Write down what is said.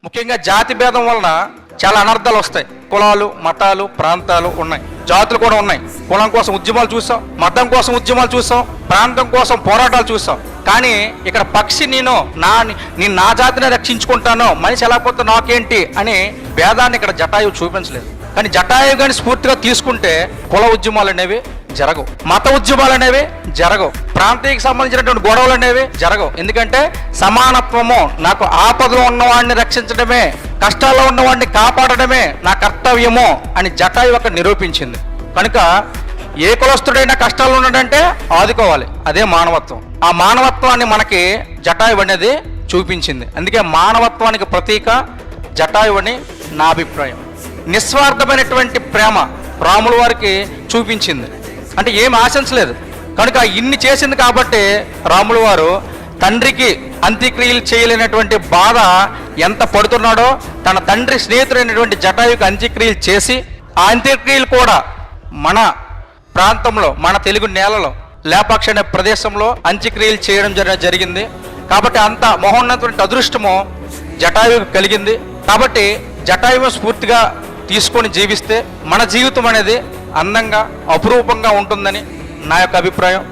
ముఖ్యంగా జాతి భేదం వలన చాలా అనర్థాలు వస్తాయి. కులాలు, మతాలు, ప్రాంతాలు ఉన్నాయి, జాతులు కూడా ఉన్నాయి. కులం కోసం ఉద్యమాలు చూసాం, మతం కోసం ఉద్యమాలు చూసాం, ప్రాంతం కోసం పోరాటాలు చూసాం. కానీ ఇక్కడ పక్షి నేను నా జాతిని రక్షించుకుంటాను, మనిషి ఎలా పోతే నాకేంటి అని భేదాన్ని ఇక్కడ జటాయువు చూపించలేదు. కానీ జటాయువు కానీ స్ఫూర్తిగా తీసుకుంటే కుల ఉద్యమాలు అనేవి జరగవు, మత ఉద్యమాలు అనేవి జరగవు, ప్రాంతానికి సంబంధించినటువంటి గొడవలు అనేవి జరగవు. ఎందుకంటే సమానత్వము, నాకు ఆపదలో ఉన్నవాడిని రక్షించడమే, కష్టాల్లో ఉన్నవాడిని కాపాడడమే నా కర్తవ్యము అని జటాయువు అక్కడ నిరూపించింది. కనుక ఏ కులస్తుడైనా కష్టాలు ఉన్నాడంటే ఆదుకోవాలి, అదే మానవత్వం. ఆ మానవత్వాన్ని మనకి జటాయువు అనేది చూపించింది. అందుకే మానవత్వానికి ప్రతీక జటాయువు అని నా అభిప్రాయం. నిస్వార్థమైనటువంటి ప్రేమ రాముల వారికి చూపించింది. అంటే ఏం ఆశించలేదు, కనుక ఇన్ని చేసింది కాబట్టి రాముల వారు తండ్రికి అంత్యక్రియలు చేయలేనటువంటి బాధ ఎంత పడుతున్నాడో తన తండ్రి స్నేహితుడైనటువంటి జటాయువుకి అంత్యక్రియలు చేసి, ఆ అంత్యక్రియలు కూడా మన ప్రాంతంలో, మన తెలుగు నేలలో లేపాక్షి అనే ప్రదేశంలో అంత్యక్రియలు చేయడం జరిగింది. కాబట్టి అంత మహోన్నతమైన అదృష్టము జటాయువుకి కలిగింది. కాబట్టి జటాయువు స్ఫూర్తిగా తీసుకొని జీవిస్తే మన జీవితం అనేది అందంగా, అపురూపంగా ఉంటుందని నా యొక్క అభిప్రాయం.